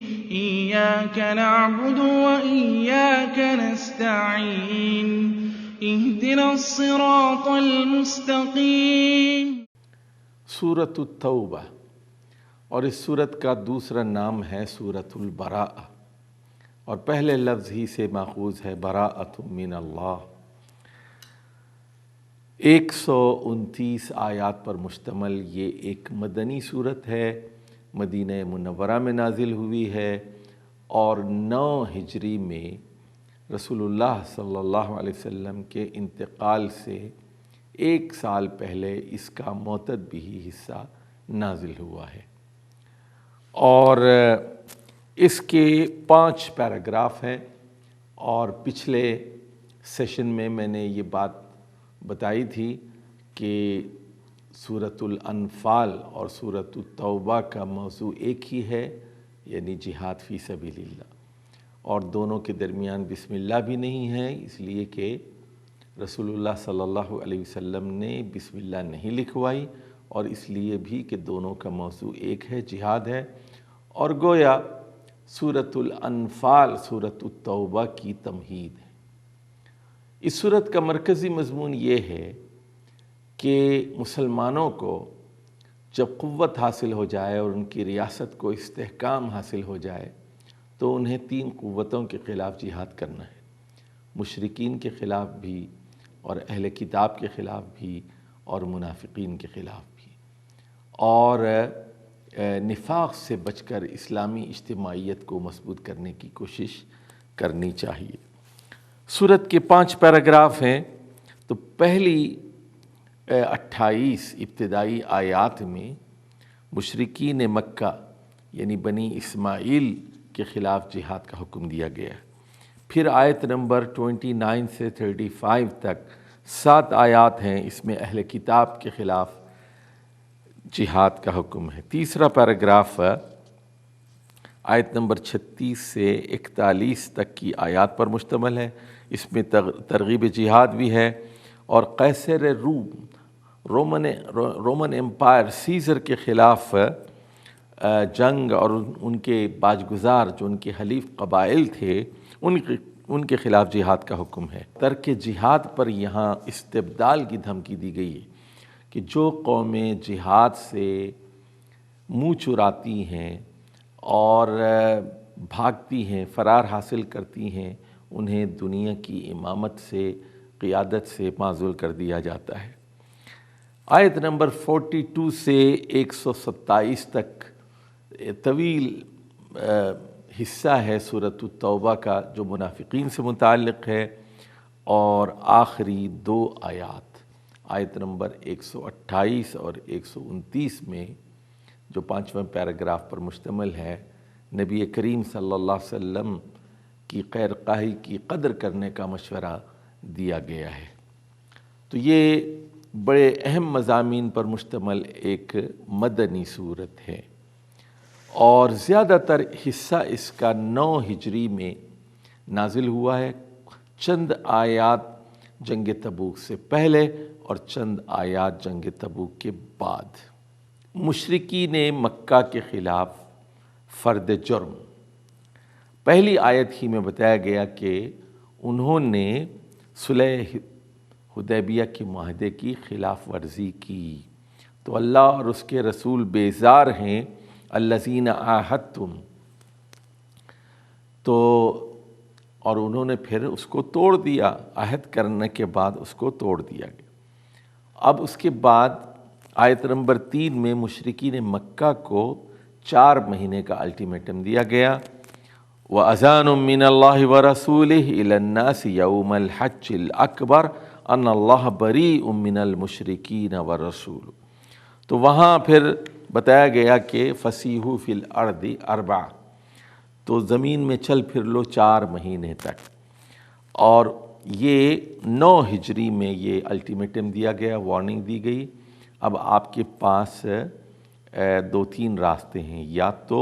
إياك نعبد وإياك نستعين اهدنا الصراط المستقيم۔ سورۃ التوبہ، اور اس سورت کا دوسرا نام ہے سورۃ البراءہ، اور پہلے لفظ ہی سے ماخوذ ہے براءۃ من اللہ۔ 129 آیات پر مشتمل یہ ایک مدنی سورت ہے، مدینہ منورہ میں نازل ہوئی ہے، اور 9 ہجری میں رسول اللہ صلی اللہ علیہ وسلم کے انتقال سے 1 سال پہلے اس کا معتدبی حصہ نازل ہوا ہے، اور اس کے 5 پیراگراف ہیں۔ اور پچھلے سیشن میں نے یہ بات بتائی تھی کہ سورۃ الانفال اور سورۃ التوبہ کا موضوع ایک ہی ہے، یعنی جہاد فی سبیل اللہ، اور دونوں کے درمیان بسم اللہ بھی نہیں ہے، اس لیے کہ رسول اللہ صلی اللہ علیہ وسلم نے بسم اللہ نہیں لکھوائی، اور اس لیے بھی کہ دونوں کا موضوع ایک ہے، جہاد ہے۔ اور گویا سورۃ الانفال سورۃ التوبہ کی تمہید ہے۔ اس سورت کا مرکزی مضمون یہ ہے کہ مسلمانوں کو جب قوت حاصل ہو جائے اور ان کی ریاست کو استحکام حاصل ہو جائے تو انہیں 3 قوتوں کے خلاف جہاد کرنا ہے، مشرکین کے خلاف بھی، اور اہل کتاب کے خلاف بھی، اور منافقین کے خلاف بھی، اور نفاق سے بچ کر اسلامی اجتماعیت کو مضبوط کرنے کی کوشش کرنی چاہیے۔ سورت کے 5 پیراگراف ہیں، تو پہلی 28 ابتدائی آیات میں مشرکین مکہ یعنی بنی اسماعیل کے خلاف جہاد کا حکم دیا گیا ہے۔ پھر آیت نمبر 29 سے 35 تک 7 آیات ہیں، اس میں اہل کتاب کے خلاف جہاد کا حکم ہے۔ تیسرا پیراگراف آیت نمبر 36 سے 41 تک کی آیات پر مشتمل ہے، اس میں ترغیب جہاد بھی ہے، اور قیصر رومن امپائر سیزر کے خلاف جنگ اور ان کے باجگزار جو ان کے حلیف قبائل تھے ان کے خلاف جہاد کا حکم ہے۔ ترک جہاد پر یہاں استبدال کی دھمکی دی گئی ہے کہ جو قومیں جہاد سے منہ چراتی ہیں اور بھاگتی ہیں، فرار حاصل کرتی ہیں، انہیں دنیا کی امامت سے، قیادت سے معزول کر دیا جاتا ہے۔ آیت نمبر 42 سے 127 تک طویل حصہ ہے سورۃ التوبہ کا جو منافقین سے متعلق ہے، اور آخری 2 آیات آیت نمبر 128 اور 129 میں جو 5واں پیراگراف پر مشتمل ہے، نبی کریم صلی اللہ علیہ وسلم کی خیر خواہی کی قدر کرنے کا مشورہ دیا گیا ہے۔ تو یہ بڑے اہم مضامین پر مشتمل ایک مدنی صورت ہے، اور زیادہ تر حصہ اس کا 9 ہجری میں نازل ہوا ہے، چند آیات جنگ تبوک سے پہلے اور چند آیات جنگ تبوک کے بعد۔ مشرکین مکہ کے خلاف فرد جرم، پہلی آیت ہی میں بتایا گیا کہ انہوں نے صلح حدیبیہ کے معاہدے کی خلاف ورزی کی، تو اللہ اور اس کے رسول بیزار ہیں الذین عاہدتم، تو اور انہوں نے پھر اس کو توڑ دیا، عہد کرنے کے بعد اس کو توڑ دیا گیا۔ اب اس کے بعد آیت نمبر 3 میں مشرکین مکہ کو 4 مہینے کا الٹیمیٹم دیا گیا، وَأَذَانٌ مِّنَ اللَّهِ وَرَسُولِهِ إِلَى النَّاسِ يَوْمَ الْحَجِّ الْأَكْبَرِ أَنَّ اللَّهَ بَرِيءٌ مِّنَ الْمُشْرِكِينَ وَالرَّسُولُ۔ تو وہاں پھر بتایا گیا کہ فَسِیحُوا فِی الْأَرْضِ 4، تو زمین میں چل پھر لو 4 مہینے تک، اور یہ 9 ہجری میں یہ الٹیمیٹم دیا گیا، وارننگ دی گئی۔ اب آپ کے پاس 2-3 راستے ہیں، یا تو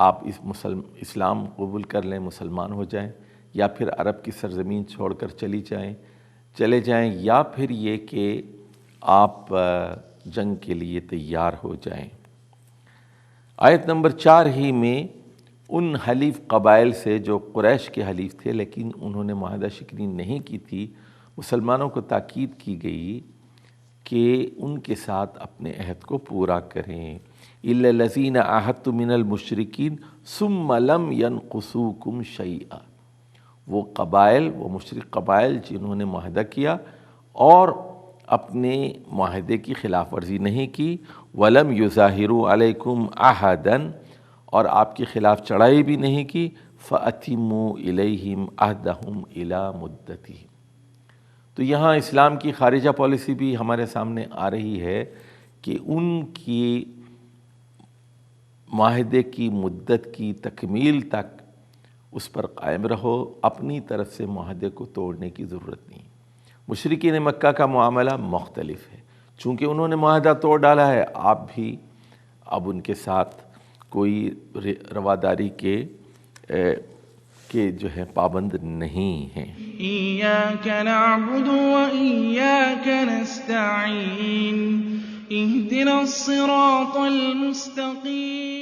آپ اسلام قبول کر لیں، مسلمان ہو جائیں، یا پھر عرب کی سرزمین چھوڑ کر چلے جائیں، یا پھر یہ کہ آپ جنگ کے لیے تیار ہو جائیں۔ آیت نمبر 4 ہی میں ان حلیف قبائل سے جو قریش کے حلیف تھے لیکن انہوں نے معاہدہ شکنی نہیں کی تھی، مسلمانوں کو تاکید کی گئی کہ ان کے ساتھ اپنے عہد کو پورا کریں۔ إِلَّا الَّذِينَ عَاهَدتُّم مِّنَ الْمُشْرِكِينَ ثُمَّ لَمْ يَنْقُصُوكُمْ شَيْئًا، وہ قبائل، وہ مشرک قبائل جنہوں نے معاہدہ کیا اور اپنے معاہدے کی خلاف ورزی نہیں کی، وَلَمْ يُظَاهِرُوا عَلَيْكُمْ أَحَدًا، اور آپ کے خلاف چڑھائی بھی نہیں کی، فَأَتِمُّوا إِلَيْهِمْ عَهْدَهُمْ إِلَى مُدَّتِهِمْ۔ تو یہاں اسلام کی خارجہ پالیسی بھی ہمارے سامنے آ رہی ہے کہ ان کی معاہدے کی مدت کی تکمیل تک اس پر قائم رہو، اپنی طرف سے معاہدے کو توڑنے کی ضرورت نہیں۔ مشرکین مکہ کا معاملہ مختلف ہے، چونکہ انہوں نے معاہدہ توڑ ڈالا ہے، آپ بھی اب ان کے ساتھ کوئی رواداری کے جو ہے پابند نہیں ہیں۔ إِيَّاكَ نَعْبُدُ وَإِيَّاكَ نَسْتَعِينُ اهْدِنَا الصِّرَاطَ الْمُسْتَقِيمَ